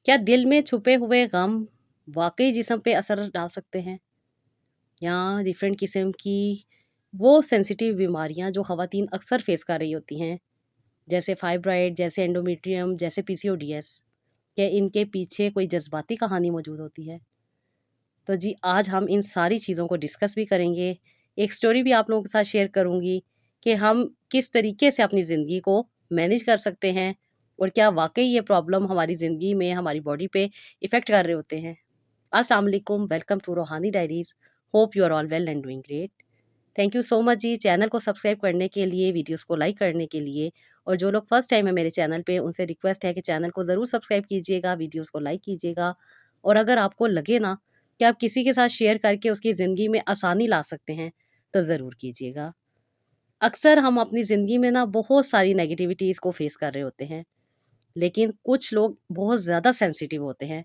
क्या दिल में छुपे हुए गम वाकई जिस्म पे असर डाल सकते हैं, या डिफरेंट किस्म की वो सेंसिटिव बीमारियां जो ख़वातीन अक्सर फेस कर रही होती हैं, जैसे फाइब्रॉइड, जैसे एंडोमेट्रियम, जैसे पीसीओडीएस, क्या इनके पीछे कोई जज्बाती कहानी मौजूद होती है? तो जी, आज हम इन सारी चीज़ों को डिस्कस भी करेंगे। एक स्टोरी भी आप लोगों के साथ शेयर करूँगी कि हम किस तरीके से अपनी ज़िंदगी को मैनेज कर सकते हैं, और क्या वाक़ई ये प्रॉब्लम हमारी ज़िंदगी में, हमारी बॉडी पे इफ़ेक्ट कर रहे होते हैं। अस्सलाम वालेकुम, welcome to Roohani diaries. Hope you are all well and doing great. Thank you so much जी, चैनल को सब्सक्राइब करने के लिए, वीडियोज़ को लाइक करने के लिए। और जो लोग फर्स्ट टाइम है मेरे चैनल पे, उनसे रिक्वेस्ट है कि चैनल को ज़रूर सब्सक्राइब कीजिएगा, वीडियोज़ को लाइक कीजिएगा। और अगर आपको लगे ना कि आप किसी के साथ शेयर करके उसकी ज़िंदगी में आसानी ला सकते हैं, तो ज़रूर कीजिएगा। अक्सर हम अपनी ज़िंदगी में ना बहुत सारी नेगेटिविटीज़ को फेस कर रहे होते हैं, लेकिन कुछ लोग बहुत ज़्यादा सेंसिटिव होते हैं,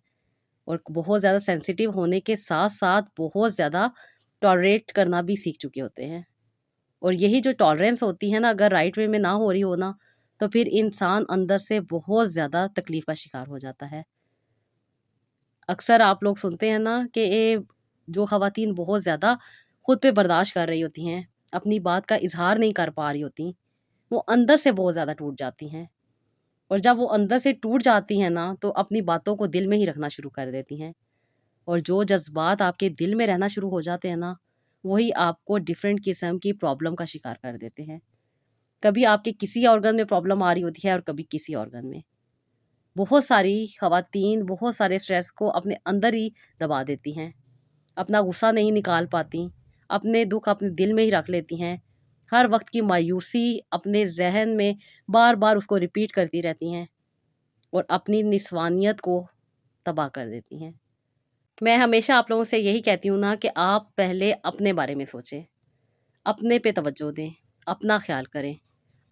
और बहुत ज़्यादा सेंसिटिव होने के साथ-साथ बहुत ज़्यादा टॉलरेट करना भी सीख चुके होते हैं। और यही जो टॉलरेंस होती है ना, अगर राइट वे में ना हो रही हो ना, तो फिर इंसान अंदर से बहुत ज़्यादा तकलीफ़ का शिकार हो जाता है। अक्सर आप लोग सुनते हैं ना कि जो ख़वातीन बहुत ज़्यादा खुद पे बर्दाश्त कर रही होती हैं, अपनी बात का इज़हार नहीं कर पा रही होती, वो अंदर से बहुत ज़्यादा टूट जाती हैं। और जब वो अंदर से टूट जाती हैं ना, तो अपनी बातों को दिल में ही रखना शुरू कर देती हैं। और जो जज़्बात आपके दिल में रहना शुरू हो जाते हैं ना, वही आपको डिफ़रेंट किस्म की प्रॉब्लम का शिकार कर देते हैं। कभी आपके किसी ऑर्गन में प्रॉब्लम आ रही होती है, और कभी किसी ऑर्गन में। बहुत सारी ख़वातीन बहुत सारे स्ट्रेस को अपने अंदर ही दबा देती हैं। अपना गुस्सा नहीं निकाल पाती, अपने दुःख अपने दिल में ही रख लेती हैं। हर वक़्त की मायूसी अपने ज़हन में बार-बार उसको रिपीट करती रहती हैं, और अपनी निस्वानियत को तबाह कर देती हैं। मैं हमेशा आप लोगों से यही कहती हूँ ना कि आप पहले अपने बारे में सोचें, अपने पे तवज्जो दें, अपना ख़्याल करें।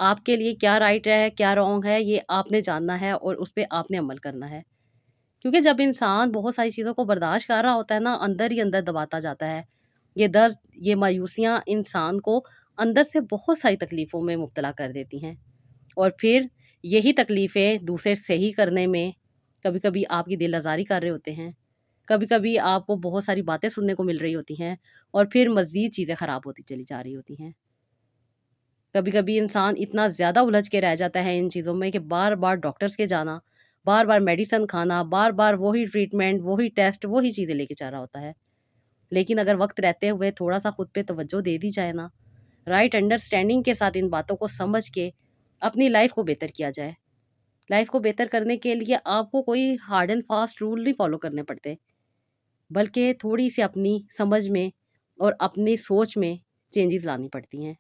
आपके लिए क्या राइट है, क्या रॉन्ग है, ये आपने जानना है, और उस पे आपने अमल करना है। क्योंकि जब इंसान बहुत सारी चीज़ों को बर्दाश्त कर रहा होता है ना, अंदर ही अंदर दबाता जाता है। ये दर्द, ये मायूसियाँ इंसान को अंदर से बहुत सारी तकलीफ़ों में मुब्तला कर देती हैं। और फिर यही तकलीफ़ें दूसरे सही करने में कभी-कभी आपकी दिल आज़ारी कर रहे होते हैं। कभी-कभी आपको बहुत सारी बातें सुनने को मिल रही होती हैं, और फिर मज़ीद चीज़ें ख़राब होती चली जा रही होती हैं। कभी-कभी इंसान इतना ज़्यादा उलझ के रह जाता है इन चीज़ों में कि बार-बार डॉक्टर्स के जाना, बार-बार मेडिसिन खाना, बार-बार वही ट्रीटमेंट, वही टेस्ट, वही चीज़ें लेके जा रहा होता है। लेकिन अगर वक़्त रहते हुए थोड़ा-सा खुद पे तवज्जो दे दी जाए ना, राइट अंडरस्टैंडिंग के साथ इन बातों को समझ के अपनी लाइफ़ को बेहतर किया जाए। लाइफ़ को बेहतर करने के लिए आपको कोई हार्ड एंड फास्ट रूल नहीं फ़ॉलो करने पड़ते, बल्कि थोड़ी-सी अपनी समझ में और अपनी सोच में चेंजेज़ लानी पड़ती हैं,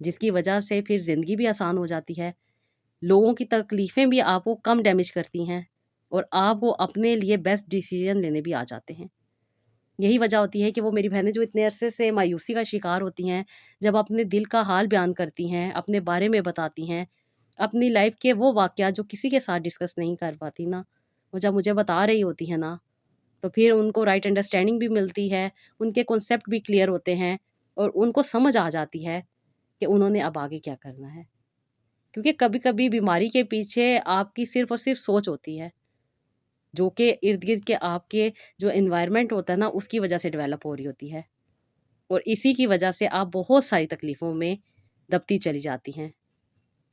जिसकी वजह से फिर ज़िंदगी भी आसान हो जाती है। लोगों की तकलीफ़ें भी आपको कम डैमेज करती हैं, और आप वो अपने लिए बेस्ट डिसीज़न लेने भी आ जाते हैं। यही वजह होती है कि वो मेरी बहनें जो इतने अरसे से मायूसी का शिकार होती हैं, जब अपने दिल का हाल बयान करती हैं, अपने बारे में बताती हैं, अपनी लाइफ़ के वो वाक़यात जो किसी के साथ डिस्कस नहीं कर पाती ना, वो जब मुझे बता रही होती हैं ना, तो फिर उनको राइट अंडरस्टैंडिंग भी मिलती है, उनके कॉन्सेप्ट भी क्लियर होते हैं, और उनको समझ आ जाती है कि उन्होंने अब आगे क्या करना है। क्योंकि कभी-कभी बीमारी के पीछे आपकी सिर्फ़ और सिर्फ़ सोच होती है, जो कि इर्द-गिर्द के आपके जो एनवायरनमेंट होता है ना, उसकी वजह से डेवलप हो रही होती है। और इसी की वजह से आप बहुत सारी तकलीफ़ों में दबती चली जाती हैं।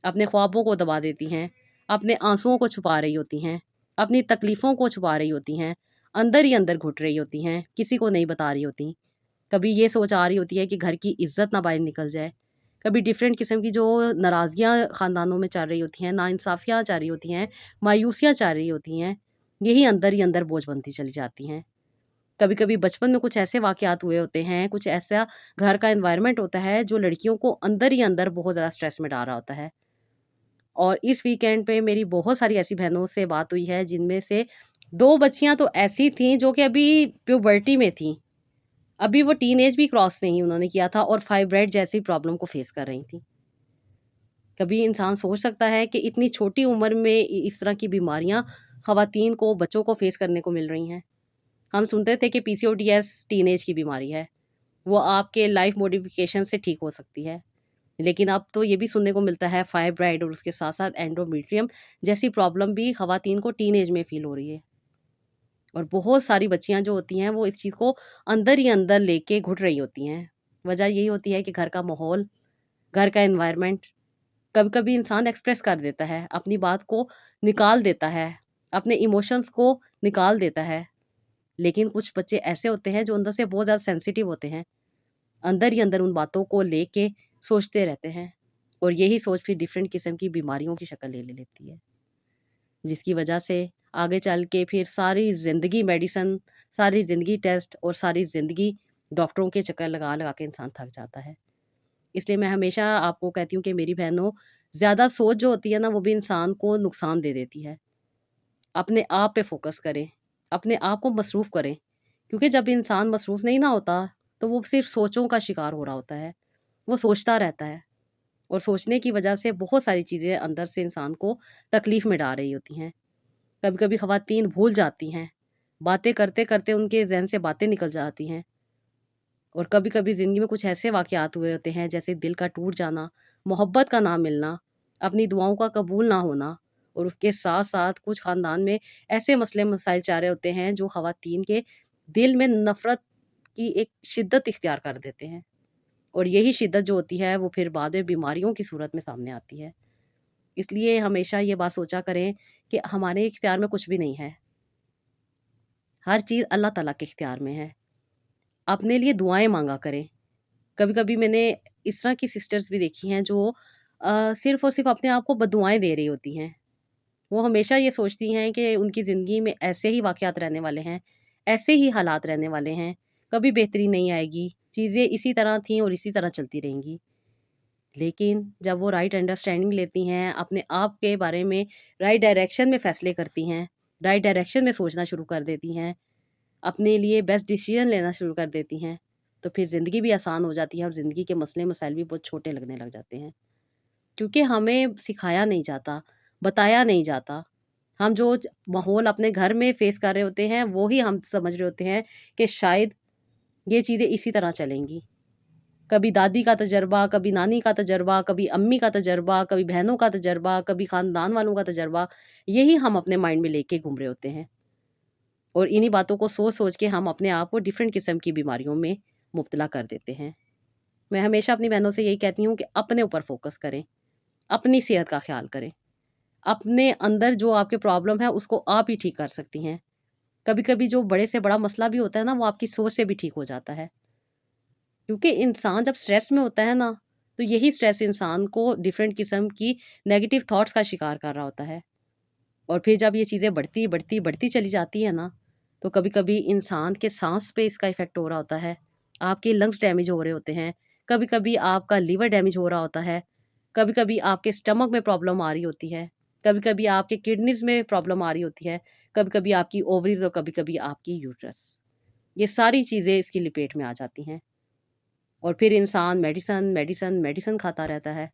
अपने ख्वाबों को दबा देती हैं, अपने आँसुओं को छुपा रही होती हैं, अपनी तकलीफ़ों को छुपा रही होती हैं, अंदर ही अंदर घुट रही होती हैं, किसी को नहीं बता रही होती। कभी ये सोच आ रही होती है कि घर की इज़्ज़त ना बाहर निकल जाए। कभी डिफ़रेंट किस्म की जो नाराज़गियाँ ख़ानदानों में चल रही होती हैं, नाइंसाफ़ियाँ चल रही होती हैं, मायूसियाँ चल रही होती हैं, यही अंदर ही अंदर बोझ बनती चली जाती हैं। कभी-कभी बचपन में कुछ ऐसे वाक़यात हुए होते हैं, कुछ ऐसा घर का एनवायरनमेंट होता है जो लड़कियों को अंदर ही अंदर बहुत ज़्यादा स्ट्रेस में डाल रहा होता है। और इस वीकेंड पे मेरी बहुत सारी ऐसी बहनों से बात हुई है, जिनमें से 2 बच्चियाँ तो ऐसी थीं जो कि अभी प्यूबर्टी में थीं। अभी वो टीनेज भी क्रॉस नहीं उन्होंने किया था, और फाइब्रॉइड जैसी प्रॉब्लम को फ़ेस कर रही थीं। कभी इंसान सोच सकता है कि इतनी छोटी उम्र में इस तरह की बीमारियाँ ख़वातीन को, बच्चों को फ़ेस करने को मिल रही हैं। हम सुनते थे कि पीसीओडीएस टीनेज की बीमारी है, वो आपके लाइफ़ मॉडिफ़िकेशन से ठीक हो सकती है। लेकिन अब तो ये भी सुनने को मिलता है फाइब्रॉइड और उसके साथ-साथ एंडोमेट्रियम जैसी प्रॉब्लम भी ख़वातीन को टीनेज में फ़ील हो रही है। और बहुत सारी बच्चियाँ जो होती हैं वो इस चीज़ को अंदर ही अंदर लेके घुट रही होती हैं। वजह यही होती है कि घर का माहौल, घर का एनवायरनमेंट, कभी-कभी इंसान एक्सप्रेस कर देता है, अपनी बात को निकाल देता है, अपने इमोशंस को निकाल देता है। लेकिन कुछ बच्चे ऐसे होते हैं जो अंदर से बहुत ज़्यादा सेंसिटिव होते हैं। अंदर ही अंदर उन बातों को लेके सोचते रहते हैं और यही सोच फिर डिफरेंट किस्म की बीमारियों की शक्ल ले लेती है। जिसकी वजह से आगे चल के फिर सारी ज़िंदगी मेडिसिन, सारी ज़िंदगी टेस्ट और सारी ज़िंदगी डॉक्टरों के चक्कर लगा-लगा के इंसान थक जाता है। इसलिए मैं हमेशा आपको कहती हूँ कि मेरी बहनों, ज़्यादा सोच जो होती है ना, वो भी इंसान को नुकसान दे देती है। अपने आप पे फ़ोकस करें, अपने आप को मसरूफ़ करें, क्योंकि जब इंसान मसरूफ़ नहीं ना होता, तो वो सिर्फ़ सोचों का शिकार हो रहा होता है। वो सोचता रहता है और सोचने की वजह से बहुत सारी चीज़ें अंदर से इंसान को तकलीफ़ में डाल रही होती हैं। कभी-कभी ख़वातीन भूल जाती हैं, बातें करते-करते उनके ज़हन से बातें निकल जाती हैं और कभी-कभी ज़िंदगी में कुछ ऐसे वाक़यात हुए होते हैं, जैसे दिल का टूट जाना, मोहब्बत का ना मिलना, अपनी दुआओं का कबूल ना होना और उसके साथ-साथ कुछ ख़ानदान में ऐसे मसले-मसाइल चल रहे होते हैं, जो ख़वातीन के दिल में नफ़रत की एक शिद्दत इख्तियार कर देते हैं और यही शिद्दत जो होती है, वो फिर बाद में बीमारियों की सूरत में सामने आती है। इसलिए हमेशा ये बात सोचा करें कि हमारे इख्तियार में कुछ भी नहीं है। हर चीज़ अल्लाह ताला के इख्तियार में है। अपने लिए दुआएँ माँगा करें। कभी-कभी मैंने इस तरह की सिस्टर्स भी देखी हैं जो सिर्फ़ और सिर्फ़ अपने आप को बददुआएँ दे रही होती हैं। वो हमेशा ये सोचती हैं कि उनकी ज़िंदगी में ऐसे ही वाक़यात रहने वाले हैं, ऐसे ही हालात रहने वाले हैं, कभी बेहतरी नहीं आएगी, चीज़ें इसी तरह थीं और इसी तरह चलती रहेंगी। लेकिन जब वो राइट अंडरस्टैंडिंग लेती हैं, अपने आप के बारे में राइट डायरेक्शन में फ़ैसले करती हैं, राइट डायरेक्शन में सोचना शुरू कर देती हैं, अपने लिए बेस्ट डिसीज़न लेना शुरू कर देती हैं, तो फिर ज़िंदगी भी आसान हो जाती है और ज़िंदगी के मसले-मसाइल भी बहुत छोटे लगने लग जाते हैं। क्योंकि हमें सिखाया नहीं जाता, बताया नहीं जाता। हम जो माहौल अपने घर में फ़ेस कर रहे होते हैं, वो ही हम समझ रहे होते हैं कि शायद ये चीज़ें इसी तरह चलेंगी। कभी दादी का तजर्बा, कभी नानी का तजर्बा, कभी अम्मी का तजर्बा, कभी बहनों का तजर्बा, कभी ख़ानदान वालों का तजर्बा, यही हम अपने माइंड में लेके घूम रहे होते हैं। और इन्हीं बातों को सोच-सोच के हम अपने आप को डिफ़रेंट किस्म की बीमारियों में मुब्तला कर देते हैं। मैं हमेशा अपनी बहनों से यही कहती हूँ कि अपने ऊपर फ़ोकस करें, अपनी सेहत का ख़्याल करें। अपने अंदर जो आपके प्रॉब्लम है, उसको आप ही ठीक कर सकती हैं। कभी-कभी जो बड़े से बड़ा मसला भी होता है ना, वो आपकी सोच से भी ठीक हो जाता है। क्योंकि इंसान जब स्ट्रेस में होता है ना, तो यही स्ट्रेस इंसान को डिफरेंट किस्म की नेगेटिव थॉट्स का शिकार कर रहा होता है। और फिर जब ये चीज़ें बढ़ती, बढ़ती, बढ़ती चली जाती है ना, तो कभी-कभी इंसान के साँस पे इसका इफ़ेक्ट हो रहा होता है। आपके लंग्स डैमेज हो रहे होते हैं। कभी-कभी आपका लिवर डैमेज हो रहा होता है। कभी-कभी आपके स्टमक में प्रॉब्लम आ रही होती है। कभी-कभी आपके किडनीज़ में प्रॉब्लम आ रही होती है। कभी-कभी आपकी ओवरीज़ और कभी-कभी आपकी यूट्रस। ये सारी चीज़ें इसकी लपेट में आ जाती हैं। और फिर इंसान मेडिसन, मेडिसन, मेडिसन खाता रहता है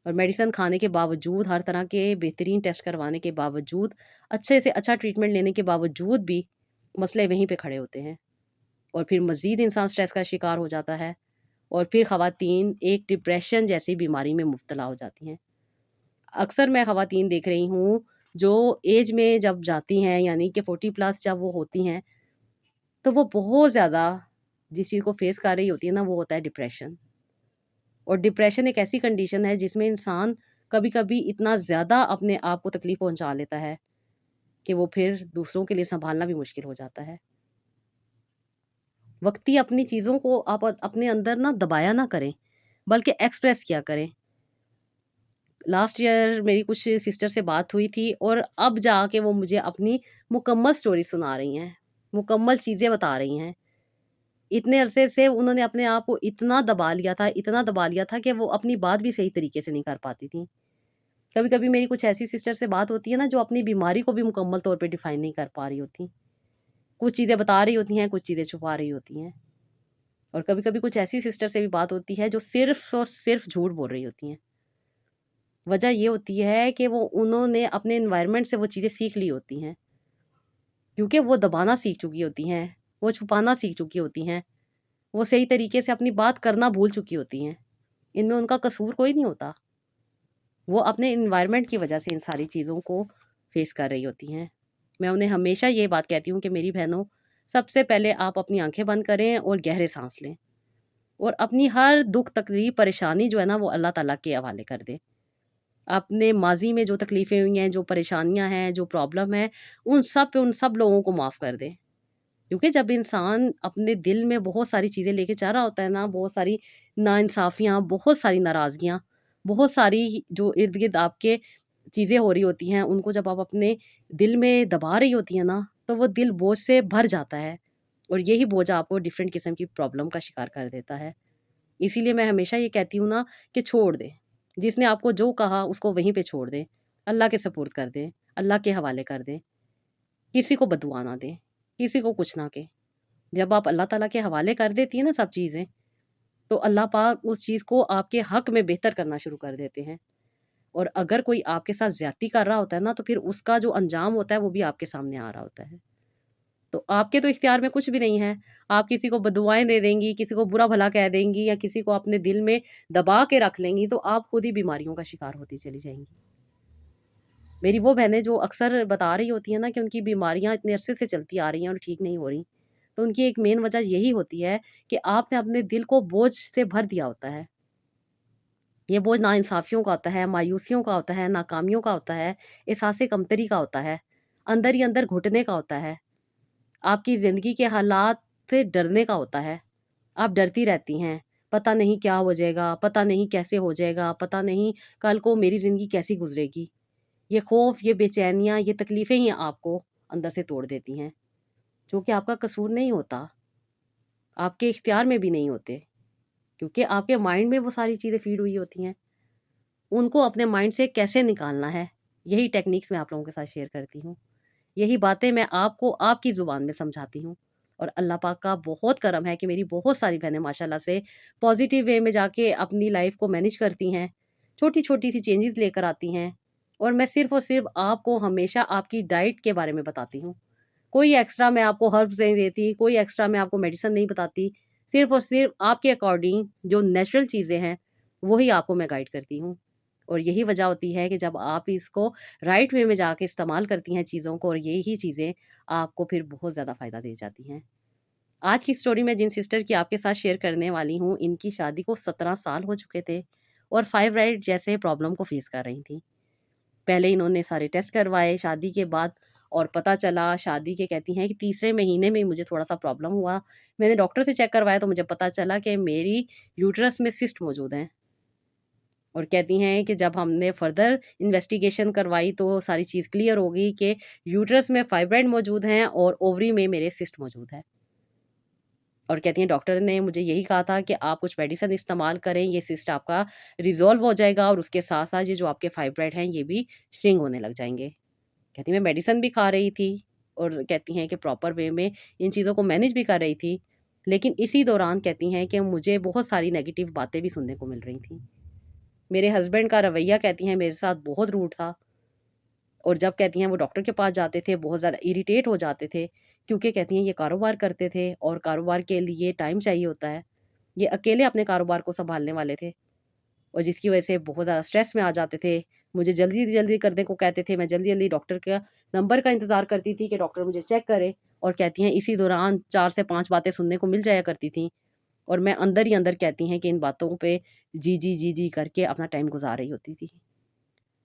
और मेडिसन खाने के बावजूद, हर तरह के बेहतरीन टेस्ट करवाने के बावजूद, अच्छे से अच्छा ट्रीटमेंट लेने के बावजूद भी मसले वहीं पे खड़े होते हैं और फिर मज़ीद इंसान स्ट्रेस का शिकार हो जाता है और फिर ख़वातीन एक डिप्रेशन जैसी बीमारी में मुब्तला हो जाती हैं। अक्सर मैं ख़वातीन देख रही हूँ, जो ऐज में जब जाती हैं, यानी कि 40 प्लस जब वो होती हैं, तो वो बहुत ज़्यादा जिस चीज़ को फ़ेस कर रही होती है ना, वो होता है डिप्रेशन। और डिप्रेशन एक ऐसी कंडीशन है जिसमें इंसान कभी-कभी इतना ज़्यादा अपने आप को तकलीफ़ पहुँचा लेता है कि वो फिर दूसरों के लिए सँभालना भी मुश्किल हो जाता है। वक़्ती अपनी चीज़ों को आप अपने अंदर ना दबाया ना करें, बल्कि एक्सप्रेस किया करें। लास्ट ईयर मेरी कुछ सिस्टर से बात हुई थी और अब जाके वो मुझे अपनी मुकम्मल स्टोरी सुना रही हैं, मुकम्मल चीज़ें बता रही हैं। इतने अरसे से उन्होंने अपने आप को इतना दबा लिया था, इतना दबा लिया था कि वो अपनी बात भी सही तरीके से नहीं कर पाती थीं। कभी-कभी मेरी कुछ ऐसी सिस्टर से बात होती है ना, जो अपनी बीमारी को भी मुकम्मल तौर पे डिफ़ाइन नहीं कर पा रही होती। कुछ चीज़ें बता रही होती हैं, कुछ चीज़ें छुपा रही होती हैं। और कभी-कभी कुछ ऐसी सिस्टर से भी बात होती है, जो सिर्फ़ और सिर्फ़ झूठ बोल रही होती हैं। वजह ये होती है कि वो उन्होंने अपने एनवायरनमेंट से वो चीज़ें सीख ली होती हैं। क्योंकि वो दबाना सीख चुकी होती हैं, वो छुपाना सीख चुकी होती हैं, वो सही तरीके से अपनी बात करना भूल चुकी होती हैं। इनमें उनका कसूर कोई नहीं होता। वो अपने एनवायरनमेंट की वजह से इन सारी चीज़ों को फ़ेस कर रही होती हैं। मैं उन्हें हमेशा ये बात कहती हूँ कि मेरी बहनों, सबसे पहले आप अपनी आँखें बंद करें और गहरे साँस लें और अपनी हर दुःख, तकलीफ़, परेशानी जो है ना वो अल्लाह ताला के हवाले कर दें। अपने माज़ी में जो तकलीफ़ें हुई हैं, जो परेशानियाँ हैं, जो प्रॉब्लम है, उन सब लोगों को माफ़ कर दें। क्योंकि जब इंसान अपने दिल में बहुत सारी चीज़ें लेके जा रहा होता है ना, बहुत सारी नाइंसाफ़ियाँ, बहुत सारी नाराज़गियाँ, बहुत सारी जो इर्द-गिर्द आपके चीज़ें हो रही होती हैं, उनको जब आप अपने दिल में दबा रही होती हैं ना, तो वो दिल बोझ से भर जाता है और यही बोझ आपको डिफ़रेंट किस्म की प्रॉब्लम का शिकार कर देता है। इसीलिए मैं हमेशा ये कहती हूँ ना कि छोड़ दें। जिसने आपको जो कहा उसको वहीं पे छोड़ दें। अल्लाह के सुपुर्द कर दें, अल्लाह के हवाले कर दें। किसी को बददुआ ना दें, किसी को कुछ ना कहें। जब आप अल्लाह ताला के हवाले कर देती हैं ना सब चीज़ें, तो अल्लाह पाक उस चीज़ को आपके हक़ में बेहतर करना शुरू कर देते हैं। और अगर कोई आपके साथ ज़्यादती कर रहा होता है ना, तो फिर उसका जो अंजाम होता है वो भी आपके सामने आ रहा होता है। तो आपके तो इख्तियार में कुछ भी नहीं है। आप किसी को बददुआएँ दे देंगी, किसी को बुरा-भला कह देंगी या किसी को अपने दिल में दबा के रख लेंगी, तो आप खुद ही बीमारियों का शिकार होती चली जाएँगी। मेरी वो बहनें जो अक्सर बता रही होती हैं ना कि उनकी बीमारियाँ इतने अरसे से चलती आ रही हैं और ठीक नहीं हो रही, तो उनकी एक मेन वजह यही होती है कि आपने अपने दिल को बोझ से भर दिया होता है। ये बोझ नाइंसाफ़ियों का होता है, मायूसियों का होता है, नाकामियों का होता है, एहसास कमतरी का होता है, अंदर ही अंदर घुटने का होता है, आपकी ज़िंदगी के हालात से डरने का होता है। आप डरती रहती हैं, पता नहीं क्या हो जाएगा, पता नहीं कैसे हो जाएगा, पता नहीं कल को मेरी ज़िंदगी कैसी गुज़रेगी। ये खौफ़, ये बेचैनियाँ, ये तकलीफ़ें ही आपको अंदर से तोड़ देती हैं, जो कि आपका कसूर नहीं होता, आपके इख्तियार में भी नहीं होते, क्योंकि आपके माइंड में वो सारी चीज़ें फ़ीड हुई होती हैं। उनको अपने माइंड से कैसे निकालना है, यही टेक्निक्स मैं आप लोगों के साथ शेयर करती हूँ। यही बातें मैं आपको आपकी ज़ुबान में समझाती हूँ और अल्लाह पाक का बहुत करम है कि मेरी बहुत सारी बहनें माशाल्लाह से पॉज़िटिव वे में जाके अपनी लाइफ़ को मैनेज करती हैं। छोटी-छोटी सी चेंजेज़ लेकर आती हैं और मैं सिर्फ़ और सिर्फ़ आपको हमेशा आपकी डाइट के बारे में बताती हूँ। कोई एक्स्ट्रा मैं आपको हर्ब्स नहीं देती, कोई एक्स्ट्रा मैं आपको मेडिसिन नहीं बताती। सिर्फ़ और सिर्फ़ आपके अकॉर्डिंग जो नेचुरल चीज़ें हैं, वही आपको मैं गाइड करती हूँ। और यही वजह होती है कि जब आप इसको राइट वे में जाके इस्तेमाल करती हैं चीज़ों को और यही चीज़ें आपको फिर बहुत ज़्यादा फ़ायदा दे जाती हैं। आज की स्टोरी मैं जिन सिस्टर की आपके साथ शेयर करने वाली हूँ, इनकी शादी को 17 साल हो चुके थे और फाइब्राइड जैसे प्रॉब्लम को फ़ेस कर रही थीं। पहले इन्होंने सारे टेस्ट करवाए शादी के बाद और पता चला शादी के कहती हैं कि तीसरे महीने में ही मुझे थोड़ा-सा प्रॉब्लम हुआ। मैंने डॉक्टर से चेक करवाया तो मुझे पता चला कि मेरी यूट्रस में सिस्ट मौजूद हैं। और कहती हैं कि जब हमने फर्दर इन्वेस्टिगेशन करवाई तो सारी चीज़ क्लियर हो गई कि यूट्रस में फाइब्राइड मौजूद हैं और ओवरी में मेरे सिस्ट मौजूद है। और कहती हैं डॉक्टर ने मुझे यही कहा था कि आप कुछ मेडिसिन इस्तेमाल करें, ये सिस्ट आपका रिज़ॉल्व हो जाएगा और उसके साथ-साथ ये जो आपके फाइब्राइड हैं ये भी श्रिंक होने लग जाएँगे। कहती मैं मेडिसिन भी खा रही थी और कहती हैं कि प्रॉपर वे में इन चीज़ों को मैनेज भी कर रही थी। लेकिन इसी दौरान कहती हैं कि मुझे बहुत सारी नेगेटिव बातें भी सुनने को मिल रही थी। मेरे हस्बैंड का रवैया कहती हैं मेरे साथ बहुत रूड था और जब कहती हैं वो डॉक्टर के पास जाते थे बहुत ज़्यादा इरिटेट हो जाते थे क्योंकि कहती हैं ये कारोबार करते थे और कारोबार के लिए टाइम चाहिए होता है। ये अकेले अपने कारोबार को सँभालने वाले थे और जिसकी वजह से बहुत ज़्यादा स्ट्रेस में आ जाते थे। मुझे जल्दी-जल्दी करने को कहते थे, मैं जल्दी-जल्दी डॉक्टर का नंबर का इंतज़ार करती थी कि डॉक्टर मुझे चेक करे और कहती हैं इसी दौरान 4 से 5 बातें सुनने को मिल जाया करती थीं और मैं अंदर ही अंदर कहती हैं कि इन बातों पे जी करके अपना टाइम गुज़ार रही होती थी।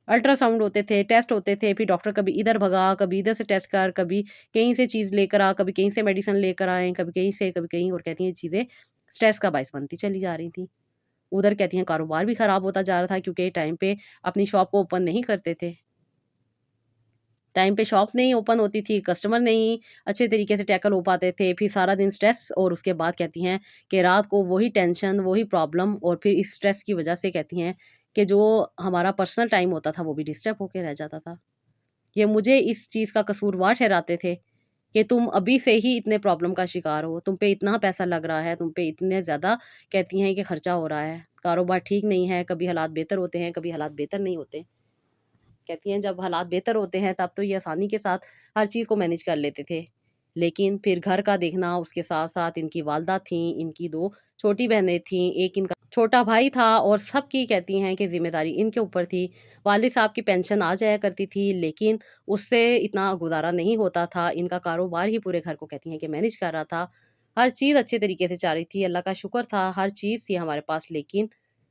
अल्ट्रासाउंड होते थे, टेस्ट होते थे, फिर डॉक्टर कभी इधर भगा, कभी इधर से टेस्ट कर, कभी कहीं से चीज़ लेकर आ, कभी कहीं से मेडिसिन लेकर आए, कभी कहीं से, कभी कहीं और कहती हैं चीज़ें स्ट्रेस का बायस बनती चली जा रही थी। उधर कहती हैं कारोबार भी खराब होता जा रहा था क्योंकि टाइम पे अपनी शॉप को ओपन नहीं करते थे। टाइम पे शॉप नहीं ओपन होती थी, कस्टमर नहीं अच्छे तरीके से टैकल हो पाते थे, फिर सारा दिन स्ट्रेस और उसके बाद कहती हैं कि रात को वही टेंशन, वही प्रॉब्लम और फिर इस स्ट्रेस की वजह से कहती हैं कि जो हमारा पर्सनल टाइम होता था वो भी डिस्टर्ब होके रह जाता था। ये मुझे इस चीज़ का कसूरवार ठहराते थे कि तुम अभी से ही इतने प्रॉब्लम का शिकार हो, तुम पे इतना पैसा लग रहा है, तुम पे इतने ज़्यादा कहती हैं कि खर्चा हो रहा है, कारोबार ठीक नहीं है, कभी हालात बेहतर होते हैं, कभी हालात बेहतर नहीं होते। कहती हैं जब हालात बेहतर होते हैं तब तो ये आसानी के साथ हर चीज़ को मैनेज कर लेते थे। लेकिन फिर घर का देखना उसके साथ-साथ इनकी वालदा थीं, इनकी 2 छोटी बहनें थीं, एक इनका छोटा भाई था और सबकी कहती हैं कि ज़िम्मेदारी इनके ऊपर थी। वालिद साहब की पेंशन आ जाया करती थी, लेकिन उससे इतना गुज़ारा नहीं होता था। इनका कारोबार ही पूरे घर को कहती हैं कि मैनेज कर रहा था। हर चीज़ अच्छे तरीके से चल रही थी, अल्लाह का शुक्र था, हर चीज़ थी हमारे पास। लेकिन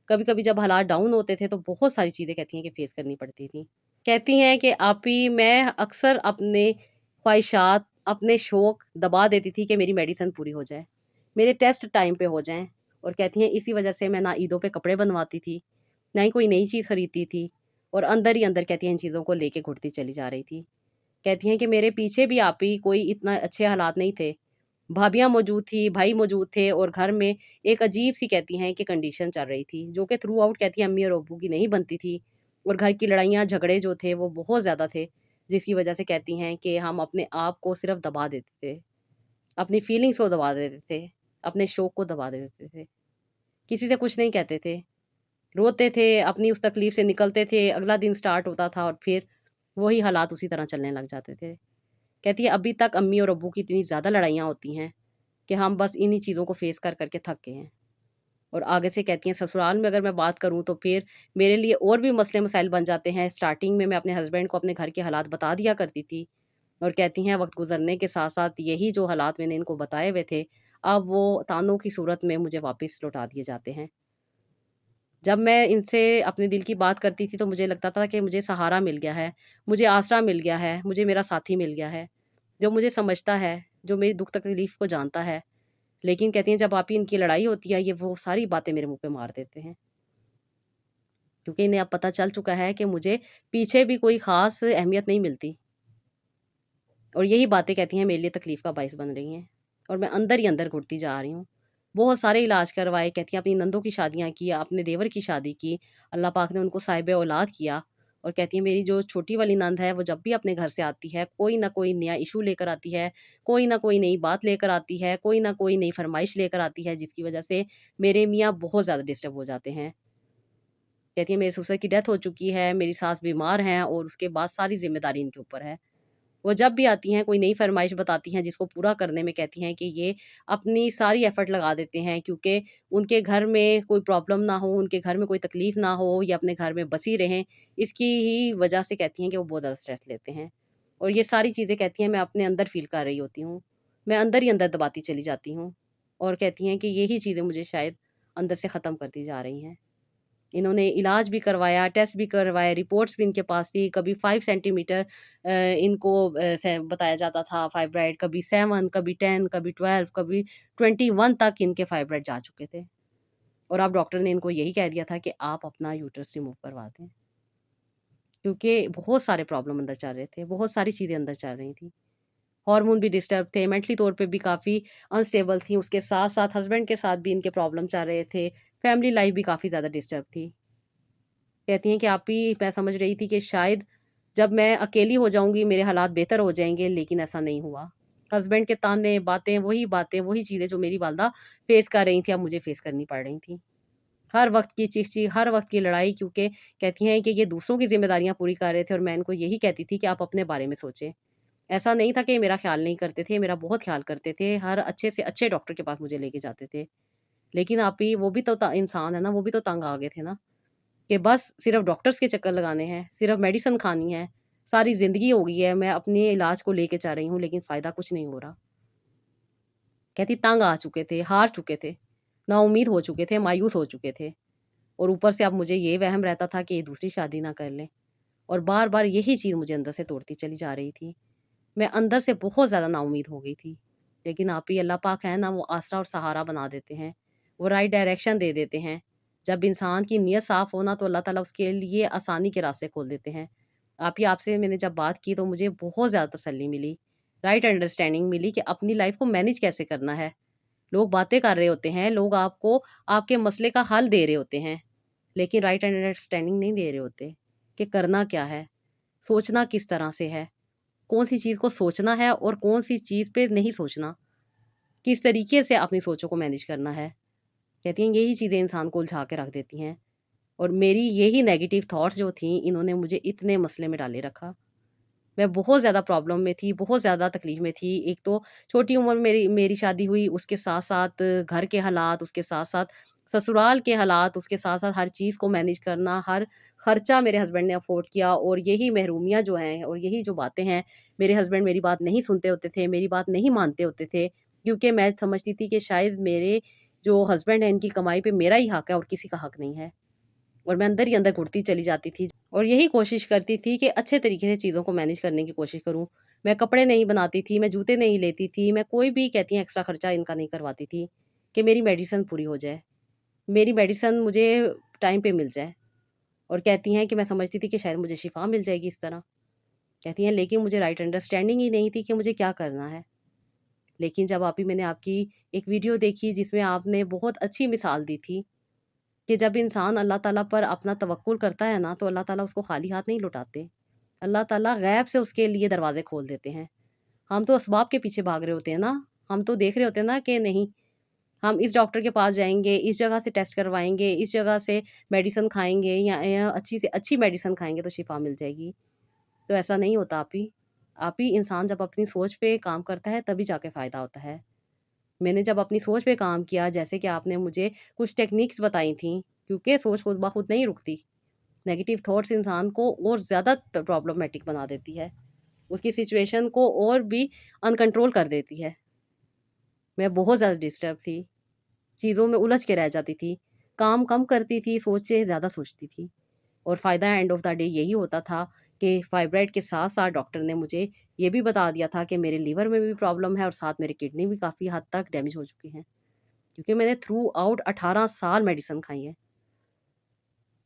कभी-कभी जब हालात डाउन होते थे, तो बहुत सारी चीज़ें कहती हैं कि फ़ेस करनी पड़ती थी। कहती हैं कि आपी मैं अक्सर अपने ख्वाहिशात, अपने शौक दबा देती थी कि मेरी मेडिसिन पूरी हो जाए, मेरे टेस्ट टाइम पे हो जाएँ। और कहती हैं इसी वजह से मैं ना ईदों पे कपड़े बनवाती थी, ना ही कोई नई चीज़ खरीदती थी और अंदर ही अंदर कहती हैं इन चीज़ों को लेके घुटती चली जा रही थी। कहती हैं कि मेरे पीछे भी आप ही कोई इतना अच्छे हालात नहीं थे। भाभियाँ मौजूद थी, भाई मौजूद थे और घर में एक अजीब-सी कहती हैं कि कंडीशन चल रही थी, जो कि थ्रू आउट कहती हैं अम्मी और अब्बू की नहीं बनती थी और घर की लड़ाइयाँ झगड़े जो थे वो बहुत ज़्यादा थे, जिसकी वजह से कहती हैं कि हम अपने आप को सिर्फ़ दबा देते थे, अपनी फीलिंग्स को दबा देते थे, अपने शौक को दबा देते थे। किसी से कुछ नहीं कहते थे। रोते थे, अपनी उस तकलीफ़ से निकलते थे, अगला दिन स्टार्ट होता था और फिर वही हालात उसी तरह चलने लग जाते थे। कहती है अभी तक अम्मी और अब्बू की इतनी ज़्यादा लड़ाइयाँ होती हैं कि हम बस इन्हीं चीज़ों को फ़ेस कर के थक गए हैं। और आगे से कहती हैं ससुराल में अगर मैं बात करूँ तो फिर मेरे लिए और भी मसले मसाइल बन जाते हैं। स्टार्टिंग में मैं अपने हस्बैंड को अपने घर के हालात बता दिया करती थी और कहती हैं वक़्त गुज़रने के साथ-साथ यही जो हालात मैंने इनको बताए हुए थे, अब वो तानों की सूरत में मुझे वापस लौटा दिए जाते हैं। जब मैं इनसे अपने दिल की बात करती थी तो मुझे लगता था कि मुझे सहारा मिल गया है, मुझे आसरा मिल गया है, मुझे मेरा साथी मिल गया है, जो मुझे समझता है, जो मेरी दुःख तकलीफ़ को जानता है। लेकिन कहती हैं जब आप ही इनकी लड़ाई होती है, ये वो सारी बातें मेरे मुँह पे मार देते हैं। क्योंकि इन्हें अब पता चल चुका है कि मुझे पीछे भी कोई ख़ास अहमियत नहीं मिलती और यही बातें कहती हैं मेरे लिए तकलीफ़ का बाइस बन रही हैं और मैं अंदर ही अंदर घुटती जा रही हूँ। बहुत सारे इलाज करवाए, कहती हैं अपनी नंदों की शादियाँ की, अपने देवर की शादी की, अल्लाह पाक ने उनको साहिब औलाद किया और कहती हैं मेरी जो छोटी वाली नंद है वो जब भी अपने घर से आती है, कोई ना कोई नया इश्यू लेकर आती है, कोई ना कोई नई बात लेकर आती है, कोई ना कोई नई फ़रमाइश लेकर आती है जिसकी वज़ह से मेरे मियाँ बहुत ज़्यादा डिस्टर्ब हो जाते हैं। कहती है मेरे ससुर की डेथ हो चुकी है, मेरी सास बीमार हैं और उसके बाद सारी ज़िम्मेदारी इनके ऊपर है। वो जब भी आती हैं कोई नई फ़रमाइश बताती हैं जिसको पूरा करने में कहती हैं कि ये अपनी सारी एफ़र्ट लगा देते हैं क्योंकि उनके घर में कोई प्रॉब्लम ना हो, उनके घर में कोई तकलीफ़ ना हो, ये अपने घर में बसी रहें। इसकी ही वजह से कहती हैं कि वो बहुत ज़्यादा स्ट्रेस लेते हैं। और ये सारी चीज़ें कहती हैं मैं अपने अंदर फ़ील कर रही होती हूँ। मैं अंदर ही अंदर दबाती चली जाती हूँ और कहती हैं कि यही चीज़ें मुझे शायद अंदर से ख़त्म करती जा रही हैं। इन्होंने इलाज भी करवाया, टेस्ट भी करवाए, रिपोर्ट्स भी इनके पास थी। कभी 5 सेंटीमीटर इनको से बताया जाता था फाइब्राइड, कभी 7, कभी 10, कभी 12, कभी 21 तक इनके फाइब्राइड जा चुके थे। और अब डॉक्टर ने इनको यही कह दिया था कि आप अपना यूट्रस रिमूव करवा दें। क्योंकि बहुत सारे प्रॉब्लम अंदर चल रहे थे, बहुत सारी चीज़ें अंदर चल रही थी। हार्मोन भी डिस्टर्ब थे, मेंटली तौर पे भी काफ़ी अनस्टेबल थी। उसके साथ-साथ हस्बैंड के साथ भी इनके प्रॉब्लम चल रहे थे। फैमिली लाइफ़ भी काफ़ी ज़्यादा डिस्टर्ब थी। कहती हैं कि आप ही मैं समझ रही थी कि शायद जब मैं अकेली हो जाऊँगी मेरे हालात बेहतर हो जाएँगे, लेकिन ऐसा नहीं हुआ। हस्बैंड के ताने, बातें, वही चीज़ें जो मेरी वालदा फ़ेस कर रही थी, अब मुझे फ़ेस करनी पड़ रही थी। हर वक़्त की चीख-चीख, हर वक़्त की लड़ाई क्योंकि कहती हैं कि ये दूसरों की ज़िम्मेदारियाँ पूरी कर रहे थे और मैं इनको यही कहती थी कि आप अपने बारे में सोचें। ऐसा नहीं था कि ये मेरा ख़्याल नहीं करते थे, मेरा बहुत ख़्याल करते थे, हर अच्छे से अच्छे डॉक्टर के पास मुझे लेके जाते थे। लेकिन आप ही वो भी तो इंसान है ना, वो भी तो तंग आ गए थे ना। कि बस सिर्फ़ डॉक्टर्स के चक्कर लगाने हैं, सिर्फ़ मेडिसिन खानी है, सारी ज़िंदगी हो गई है, मैं अपने इलाज को लेके जा रही हूँ लेकिन फ़ायदा कुछ नहीं हो रहा। कहती तंग आ चुके थे, हार चुके थे, नाउम्मीद हो चुके थे, मायूस हो चुके थे और ऊपर से अब मुझे ये वहम रहता था कि ये दूसरी शादी ना कर लें और बार-बार यही चीज़ मुझे अंदर से तोड़ती चली जा रही थी। मैं अंदर से बहुत ज़्यादा नाउम्मीद हो गई थी। लेकिन आप ही अल्लाह पाक है ना वो आसरा और सहारा बना देते हैं, वो राइट डायरेक्शन दे देते हैं। जब इंसान की नीयत साफ़ हो ना तो अल्लाह ताला उसके लिए आसानी के रास्ते खोल देते हैं। आप ही आपसे मैंने जब बात की तो मुझे बहुत ज़्यादा तसल्ली मिली, राइट अंडरस्टैंडिंग मिली कि अपनी लाइफ़ को मैनेज कैसे करना है। लोग बातें कर रहे होते हैं, लोग आपको आपके मसले का हल दे रहे होते हैं, लेकिन राइट अंडरस्टैंडिंग नहीं दे रहे होते कि करना क्या है, सोचना किस तरह से है। कौन-सी चीज़ को सोचना है और कौन-सी चीज़ पे नहीं सोचना। किस तरीके से अपनी सोचों को मैनेज करना है। कहती हैं यही चीज़ें इंसान को उलझा के रख देती हैं और मेरी यही नेगेटिव थॉट्स जो थी इन्होंने मुझे इतने मसले में डाले रखा। मैं बहुत ज़्यादा प्रॉब्लम में थी, बहुत ज़्यादा तकलीफ़ में थी। एक तो छोटी उम्र में मेरी मेरी शादी हुई, उसके साथ-साथ घर के हालात, उसके साथ-साथ ससुराल के हालात, उसके साथ-साथ हर चीज़ को मैनेज करना, हर खर्चा मेरे हस्बैंड ने अफ़ोर्ड किया और यही महरूमियाँ जो हैं और यही जो बातें हैं, मेरे हस्बैंड मेरी बात नहीं सुनते होते थे, मेरी बात नहीं मानते होते थे, क्योंकि मैं समझती थी कि शायद मेरे जो हस्बैंड हैं, इनकी कमाई पे मेरा ही हक है और किसी का हक नहीं है। और मैं अंदर ही अंदर घुटती चली जाती थी और यही कोशिश करती थी कि अच्छे तरीके से चीज़ों को मैनेज करने की कोशिश करूँ। मैं कपड़े नहीं बनाती थी, मैं जूते नहीं लेती थी, मैं कोई भी कहती हैं एक्स्ट्रा खर्चा इनका नहीं करवाती थी कि मेरी मेडिसिन पूरी हो जाए। मेरी मेडिसिन मुझे टाइम पे मिल जाए और कहती हैं कि मैं समझती थी कि शायद मुझे शिफ़ा मिल जाएगी इस तरह। कहती हैं लेकिन मुझे राइट अंडरस्टैंडिंग ही नहीं थी कि मुझे क्या करना है। लेकिन जब आप ही मैंने आपकी एक वीडियो देखी जिसमें आपने बहुत अच्छी मिसाल दी थी कि जब इंसान अल्लाह ताला पर अपना तवक्कुल करता है ना, तो अल्लाह ताला उसको खाली हाथ नहीं लौटाते। अल्लाह ताला गैब से उसके लिए दरवाज़े खोल देते हैं। हम तो असबाब के पीछे भाग रहे होते हैं ना, हम तो देख रहे होते हैं ना कि नहीं, हम इस डॉक्टर के पास जाएँगे, इस जगह से टेस्ट करवाएँगे, इस जगह से मेडिसिन खाएँगे या अच्छी से अच्छी मेडिसिन खाएँगे तो शिफ़ा मिल जाएगी। तो ऐसा नहीं होता आप ही इंसान जब अपनी सोच पे काम करता है तभी जाके फ़ायदा होता है। मैंने जब अपनी सोच पे काम किया, जैसे कि आपने मुझे कुछ टेक्निक्स बताई थीं, क्योंकि सोच खुद ब खुद नहीं रुकती। नेगेटिव थॉट्स इंसान को और ज़्यादा प्रॉब्लमैटिक बना देती है। उसकी सिचुएशन को और भी अनकंट्रोल कर देती है। मैं बहुत ज़्यादा डिस्टर्ब थी, चीज़ों में उलझ के रह जाती थी, काम कम करती थी, सोच से ज़्यादा सोचती थी और फ़ायदा एंड ऑफ द डे यही होता था कि फाइब्राइड के साथ-साथ डॉक्टर ने मुझे ये भी बता दिया था कि मेरे लिवर में भी प्रॉब्लम है और साथ मेरी किडनी भी काफ़ी हद तक डैमेज हो चुकी हैं। क्योंकि मैंने थ्रू आउट 18 साल मेडिसिन खाई है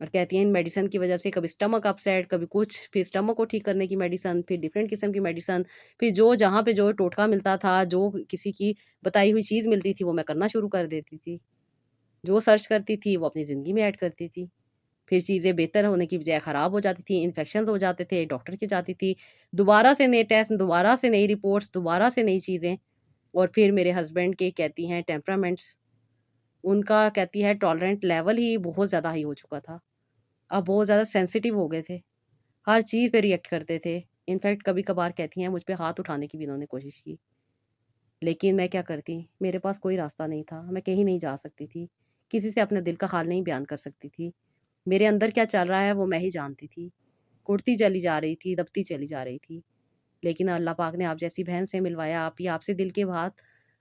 और कहती हैं इन मेडिसिन की वजह से कभी स्टमक अपसेट, कभी कुछ, फिर स्टमक को ठीक करने की मेडिसिन, फिर डिफरेंट किस्म की मेडिसिन, फिर जो जहाँ पे जो टोटका मिलता था, जो किसी की बताई हुई चीज़ मिलती थी, वो मैं करना शुरू कर देती थी। जो सर्च करती थी, वो अपनी ज़िंदगी में ऐड करती थी। फिर चीज़ें बेहतर होने की बजाय ख़राब हो जाती थी, इन्फेक्शंस हो जाते थे, डॉक्टर के जाती थी, दोबारा से नए टेस्ट, दोबारा से नई रिपोर्ट्स, दोबारा से नई चीज़ें और फिर मेरे हस्बैंड के कहती हैं टेम्परामेंट्स, उनका कहती है टॉलरेंट लेवल ही बहुत ज़्यादा हाई हो चुका था। अब बहुत ज़्यादा सेंसिटिव हो गए थे। हर चीज़ पे रिएक्ट करते थे। इनफैक्ट कभी-कभार कहती हैं मुझ पे हाथ उठाने की भी इन्होंने कोशिश की। लेकिन मैं क्या करती? मेरे पास कोई रास्ता नहीं था। मैं कहीं नहीं जा सकती थी। किसी से अपने दिल का हाल नहीं बयान कर सकती थी। मेरे अंदर क्या चल रहा है वो मैं ही जानती थी। कुढ़ती चली जा रही थी, दबती चली जा रही थी। लेकिन अल्लाह पाक ने आप जैसी बहन से मिलवाया, आप ही आपसे दिल की बात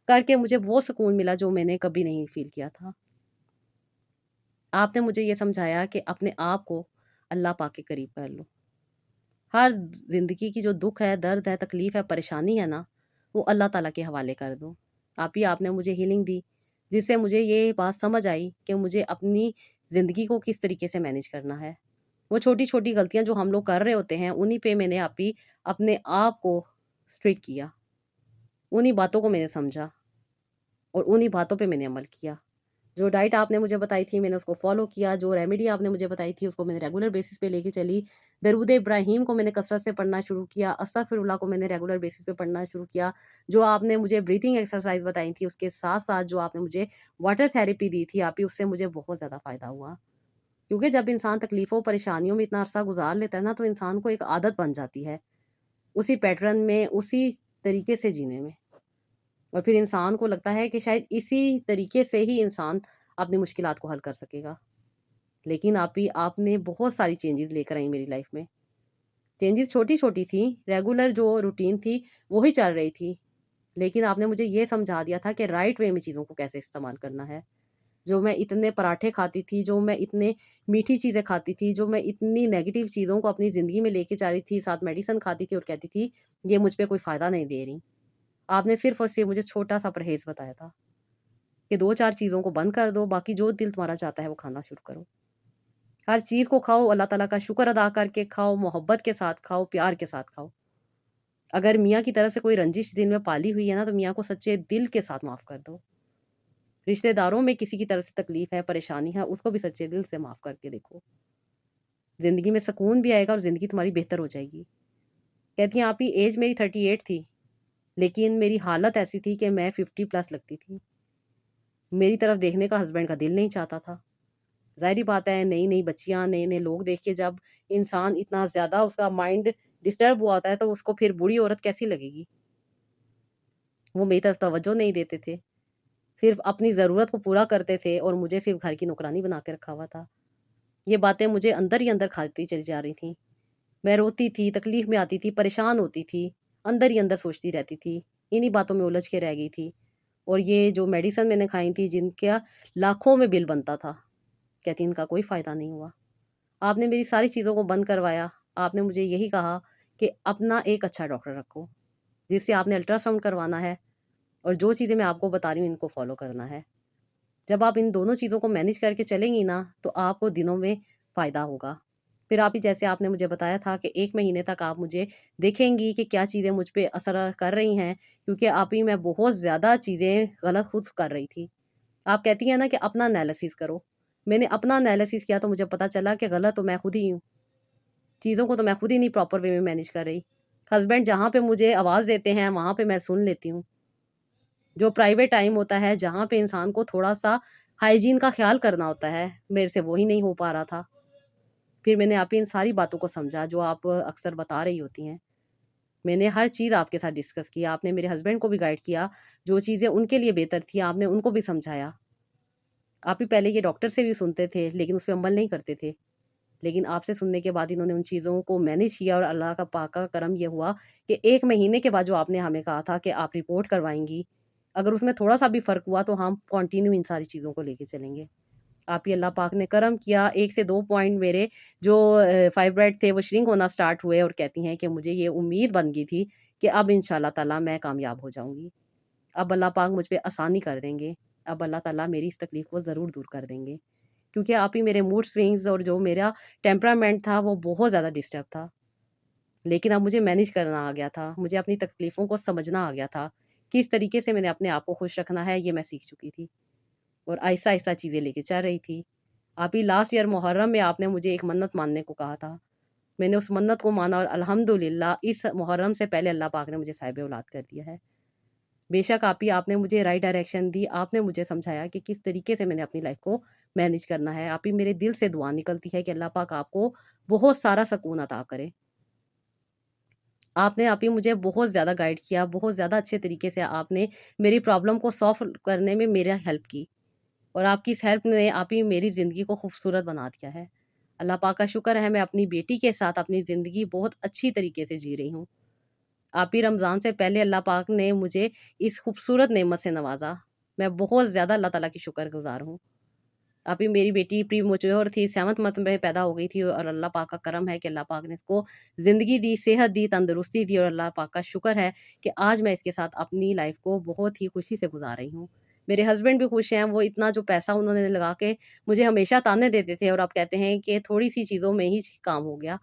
करके मुझे वो सुकून मिला जो मैंने कभी नहीं फ़ील किया था। आपने मुझे ये समझाया कि अपने आप को अल्लाह पाक के करीब कर लो। हर ज़िंदगी की जो दुःख है, दर्द है, तकलीफ़ है, परेशानी है ना, वो अल्लाह ताला के हवाले कर दो। आप ही आपने मुझे हीलिंग दी, जिससे मुझे ये बात समझ आई कि मुझे अपनी ज़िंदगी को किस तरीके से मैनेज करना है। वो छोटी-छोटी गलतियाँ जो हम लोग कर रहे होते हैं, उन्हीं पे मैंने आप ही अपने आप को स्ट्रिक्ट किया। उन्हीं बातों को मैंने समझा और उन्हीं बातों पे मैंने अमल किया। जो डाइट आपने मुझे बताई थी मैंने उसको फ़ॉलो किया, जो रेमेडी आपने मुझे बताई थी उसको मैंने रेगुलर बेसिस पे लेके चली। दरूद इब्राहीम को मैंने कसरत से पढ़ना शुरू किया, अस्तगफिरुल्लाह को मैंने रेगुलर बेसिस पे पढ़ना शुरू किया। जो आपने मुझे ब्रीथिंग एक्सरसाइज़ बताई थी उसके साथ-साथ जो आपने मुझे वाटर थेरेपी दी थी आप ही उससे मुझे बहुत ज़्यादा फ़ायदा हुआ। क्योंकि जब इंसान तकलीफ़ों, परेशानियों में इतना अरसा गुज़ार लेता है ना तो इंसान को एक आदत बन जाती है, उसी पैटर्न में, उसी तरीके से जीने में। और फिर इंसान को लगता है कि शायद इसी तरीके से ही इंसान अपनी मुश्किलात को हल कर सकेगा। लेकिन आपने बहुत सारी चेंजेज़ लेकर आई मेरी लाइफ़ में। चेंजेज़ छोटी-छोटी थी, रेगुलर जो रूटीन थी, वो ही चल रही थी। लेकिन आपने मुझे ये समझा दिया था कि राइट वे में चीज़ों को कैसे इस्तेमाल करना है। जो मैं इतने पराठे खाती थी, जो मैं इतने मीठी चीज़ें खाती थी, जो मैं इतनी नेगेटिव चीज़ों को अपनी ज़िंदगी में लेके जा रही थी, साथ मेडिसिन खाती थी और कहती थी, ये मुझ पे कोई फ़ायदा नहीं दे रही। आपने सिर्फ़ और सिर्फ़ मुझे छोटा-सा परहेज़ बताया था कि 2-4 चीज़ों को बंद कर दो, बाकी जो दिल तुम्हारा चाहता है वो खाना शुरू करो। हर चीज़ को खाओ, अल्लाह ताला का शुक्र अदा करके खाओ, मोहब्बत के साथ खाओ, प्यार के साथ खाओ। अगर मियाँ की तरफ से कोई रंजिश दिल में पाली हुई है ना, तो मियाँ को सच्चे दिल के साथ माफ़ कर दो। रिश्तेदारों में किसी की तरफ से तकलीफ़ है, परेशानी है, उसको भी सच्चे दिल से माफ़ करके देखो। ज़िंदगी में सुकून भी आएगा और ज़िंदगी तुम्हारी बेहतर हो जाएगी। कहती हैं आप ही ऐज मेरी 38 थी, लेकिन मेरी हालत ऐसी थी कि मैं 50 प्लस लगती थी। मेरी तरफ देखने का हस्बैंड का दिल नहीं चाहता था। ज़ाहिर-सी बात है नई-नई बच्चियाँ, नए-नए लोग देख के जब इंसान इतना ज़्यादा उसका माइंड डिस्टर्ब हुआ होता है, तो उसको फिर बुरी औरत कैसी लगेगी? वो मेरी तरफ तवज्जो नहीं देते थे। सिर्फ़ अपनी ज़रूरत को पूरा करते थे और मुझे सिर्फ़ घर की नौकरानी बना के रखा हुआ था। ये बातें मुझे अंदर ही अंदर खाती चली जा रही थीं। मैं रोती थी, तकलीफ़ में आती थी, परेशान होती थी, अंदर ही अंदर सोचती रहती थी। इन्हीं बातों में उलझ के रह गई थी। और ये जो मेडिसिन मैंने खाई थी जिनका लाखों में बिल बनता था, कहती इनका कोई फ़ायदा नहीं हुआ। आपने मेरी सारी चीज़ों को बंद करवाया। आपने मुझे यही कहा कि अपना एक अच्छा डॉक्टर रखो, जिससे आपने अल्ट्रासाउंड करवाना है और जो चीज़ें मैं आपको बता रही हूँ इनको फ़ॉलो करना है। जब आप इन दोनों चीज़ों को मैनेज करके चलेंगी ना, तो आपको दिनों में फ़ायदा होगा। फिर आप ही जैसे आपने मुझे बताया था कि 1 महीने तक आप मुझे देखेंगी कि क्या चीज़ें मुझ पे असर कर रही हैं, क्योंकि आप ही मैं बहुत ज़्यादा चीज़ें गलत खुद कर रही थी। आप कहती हैं ना कि अपना एनालिसिस करो। मैंने अपना एनालिसिस किया तो मुझे पता चला कि गलत तो मैं खुद ही हूँ। चीज़ों को तो मैं खुद ही नहीं प्रॉपर वे में मैनेज कर रही। हस्बैंड जहाँ पे मुझे आवाज़ देते हैं, वहाँ पे मैं सुन लेती हूँ। जो प्राइवेट टाइम होता है, जहाँ पे इंसान को थोड़ा-सा हाइजीन का ख़्याल करना होता है, मेरे से वो ही नहीं हो पा रहा था। फिर मैंने आप ही इन सारी बातों को समझा जो आप अक्सर बता रही होती हैं। मैंने हर चीज़ आपके साथ डिस्कस की। आपने मेरे हस्बैंड को भी गाइड किया, जो चीज़ें उनके लिए बेहतर थी, आपने उनको भी समझाया। आप ही पहले ये डॉक्टर से भी सुनते थे, लेकिन उस पे अमल नहीं करते थे। लेकिन आपसे सुनने के बाद इन्होंने उन चीज़ों को मैनेज किया और अल्लाह का पाक का करम ये हुआ कि 1 महीने के बाद जो आपने हमें कहा था कि आप रिपोर्ट करवाएँगी, अगर उसमें थोड़ा-सा भी फ़र्क हुआ तो हम कंटिन्यू इन सारी चीज़ों को लेके चलेंगे। आप ही अल्लाह पाक ने करम किया, 1 से 2 पॉइंट मेरे जो फाइब्रॉइड थे वो श्रिंक होना स्टार्ट हुए और कहती हैं कि मुझे ये उम्मीद बन गई थी कि अब इंशाअल्लाह ताला मैं कामयाब हो जाऊँगी। अब अल्लाह पाक मुझ पे आसानी कर देंगे। अब अल्लाह ताला मेरी इस तकलीफ़ को ज़रूर दूर कर देंगे। क्योंकि आप ही मेरे मूड स्विंग्स और जो मेरा टेम्परामेंट था वो बहुत ज़्यादा डिस्टर्ब था। लेकिन अब मुझे मैनेज करना आ गया था। मुझे अपनी तकलीफ़ों को समझना आ गया था। किस तरीके से मैंने अपने आप को खुश रखना है ये मैं सीख चुकी थी। और आहिस्ता-आहिस्ता चीज़ें लेके चल रही थी। आप ही लास्ट ईयर मुहर्रम में आपने मुझे एक मन्नत मानने को कहा था। मैंने उस मन्नत को माना और अल्हम्दुलिल्लाह इस मुहर्रम से पहले अल्लाह पाक ने मुझे साहिब औलाद कर दिया है। बेशक आप ही आपने मुझे राइट डायरेक्शन दी, आपने मुझे समझाया कि किस तरीके से मैंने अपनी लाइफ़ को मैनेज करना है। आप ही मेरे दिल से दुआ निकलती है कि अल्लाह पाक आपको बहुत सारा सुकून अता करे। आपने आप ही मुझे बहुत ज़्यादा गाइड किया, बहुत ज़्यादा अच्छे तरीके से आपने मेरी प्रॉब्लम को सॉल्व करने में मेरा हेल्प की। और आपकी इस हेल्प ने आप ही मेरी ज़िंदगी को खूबसूरत बना दिया है। अल्लाह पाक का शुक्र है मैं अपनी बेटी के साथ अपनी ज़िंदगी बहुत अच्छी तरीके से जी रही हूँ। आप ही रमज़ान से पहले अल्लाह पाक ने मुझे इस खूबसूरत नेमत से नवाज़ा। मैं बहुत ज़्यादा अल्लाह ताला की शुक्रगुज़ार हूँ। आप ही मेरी बेटी प्रीमैच्योर थी, 7th मंथ में पैदा हो गई थी और अल्लाह पाक का करम है कि अल्लाह पाक ने इसको ज़िंदगी दी, सेहत दी, तंदुरुस्ती दी और अल्लाह पाक का शुक्र है कि आज मैं इसके साथ अपनी लाइफ़ को बहुत ही खुशी से गुज़ार रही हूँ। मेरे हस्बैंड भी खुश हैं, वो इतना जो पैसा उन्होंने लगा के मुझे हमेशा ताने देते थे और अब कहते हैं कि थोड़ी-सी चीज़ों में ही काम हो गया।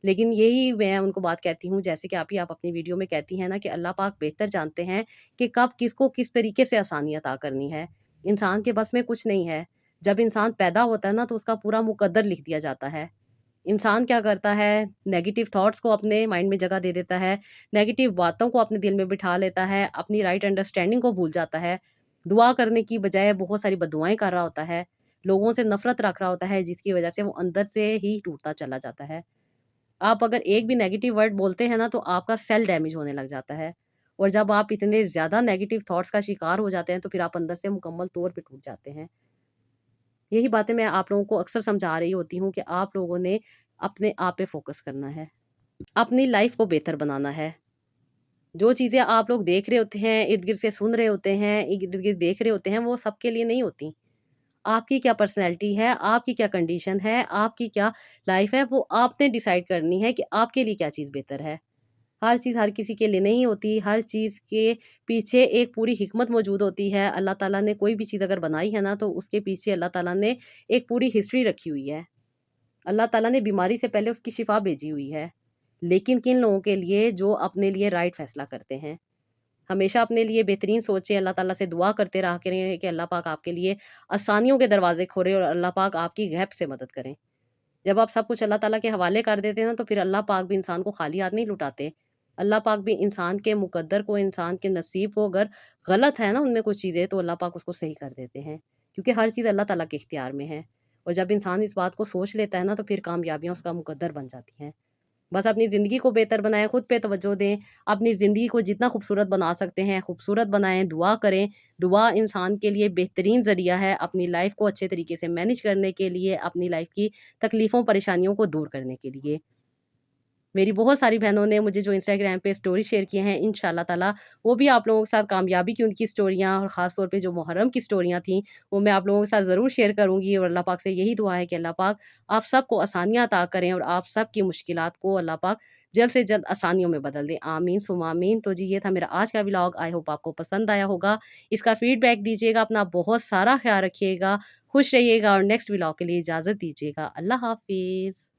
लेकिन यही मैं उनको बात कहती हूँ जैसे कि आप अपनी वीडियो में कहती हैं ना कि अल्लाह पाक बेहतर जानते हैं कि कब किसको किस तरीके से आसानी अता करनी है। इंसान के बस में कुछ नहीं है। जब इंसान पैदा होता है ना तो उसका पूरा मुकद्दर लिख दिया जाता है। इंसान क्या करता है, नेगेटिव थॉट्स को अपने माइंड में जगह दे देता है, नेगेटिव बातों को अपने दिल में बिठा लेता है, अपनी राइट अंडरस्टैंडिंग को भूल जाता है, दुआ करने की बजाय बहुत सारी बददुआएँ कर रहा होता है, लोगों से नफ़रत रख रहा होता है जिसकी वज़ह से वो अंदर से ही टूटता चला जाता है। आप अगर एक भी नेगेटिव वर्ड बोलते हैं ना तो आपका सेल डैमेज होने लग जाता है और जब आप इतने ज़्यादा नेगेटिव थॉट्स का शिकार हो जाते हैं तो फिर आप अंदर से मुकम्मल तौर पे टूट जाते हैं। यही बातें मैं आप लोगों को अक्सर समझा रही होती हूँ कि आप लोगों ने अपने आप पे फ़ोकस करना है। अपनी लाइफ़ को बेहतर बनाना है। जो चीज़ें आप लोग देख रहे होते हैं, इर्द-गिर्द से सुन रहे होते हैं, इर्द-गिर्द देख रहे होते हैं, वो सबके लिए नहीं होती। आपकी क्या पर्सनैलिटी है, आपकी क्या कंडीशन है, आपकी क्या लाइफ़ है, वो आपने डिसाइड करनी है कि आपके लिए क्या चीज़ बेहतर है। हर चीज़ हर किसी के लिए नहीं होती, हर चीज़ के पीछे एक पूरी हिकमत मौजूद होती है। अल्लाह ताला ने कोई भी चीज़ अगर बनाई है ना, तो उसके पीछे अल्लाह ताला ने एक पूरी हिस्ट्री रखी हुई है। अल्लाह ताला ने बीमारी से पहले उसकी शिफ़ा भेजी हुई है। लेकिन किन लोगों के लिए जो अपने लिए राइट फ़ैसला करते हैं। हमेशा अपने लिए बेहतरीन सोचें, अल्लाह ताला से दुआ करते रहा करें कि अल्लाह पाक आपके लिए आसानियों के दरवाज़े खोलें और अल्लाह पाक आपकी गैब से मदद करें। जब आप सब कुछ अल्लाह ताला के हवाले कर देते हैं ना, तो फिर अल्लाह पाक भी इंसान को खाली हाथ नहीं लौटाते। अल्लाह पाक भी इंसान के मुकद्दर को, इंसान के नसीब को अगर गलत है ना उनमें कुछ चीज़ें, तो अल्लाह पाक उसको सही कर देते हैं। क्योंकि हर चीज़ अल्लाह ताला के इख्तियार में है। और जब इंसान इस बात को सोच लेता है ना, तो फिर कामयाबियाँ उसका मुकद्दर बन जाती हैं। बस अपनी ज़िंदगी को बेहतर बनाएँ, खुद पे तवज्जो दें, अपनी ज़िंदगी को जितना खूबसूरत बना सकते हैं, खूबसूरत बनाएँ, दुआ करें। दुआ इंसान के लिए बेहतरीन ज़रिया है अपनी लाइफ़ को अच्छे तरीके से मैनेज करने के लिए, अपनी लाइफ़ की तकलीफ़ों, परेशानियों को दूर करने के लिए। मेरी बहुत सारी बहनों ने मुझे जो इंस्टाग्राम पे स्टोरी शेयर किए हैं, इंशाअल्लाह ताला वो भी आप लोगों के साथ कामयाबी की उनकी स्टोरियाँ और ख़ास तौर पे जो मुहर्रम की स्टोरियाँ थीं, वो मैं आप लोगों के साथ ज़रूर शेयर करूँगी और अल्लाह पाक से यही दुआ है कि अल्लाह पाक आप सबको आसानियाँ अता करें और आप सबकी मुश्किलात को अल्लाह पाक जल्द से जल्द आसानियों में बदल दें। आमीन सुम्मा आमीन। तो जी, ये था मेरा आज का व्लॉग। आई होप आपको पसंद आया होगा। इसका फीडबैक दीजिएगा, अपना बहुत सारा ख़्याल रखिएगा, खुश रहिएगा और नेक्स्ट व्लॉग के लिए इजाज़त दीजिएगा। अल्लाह हाफ़िज़।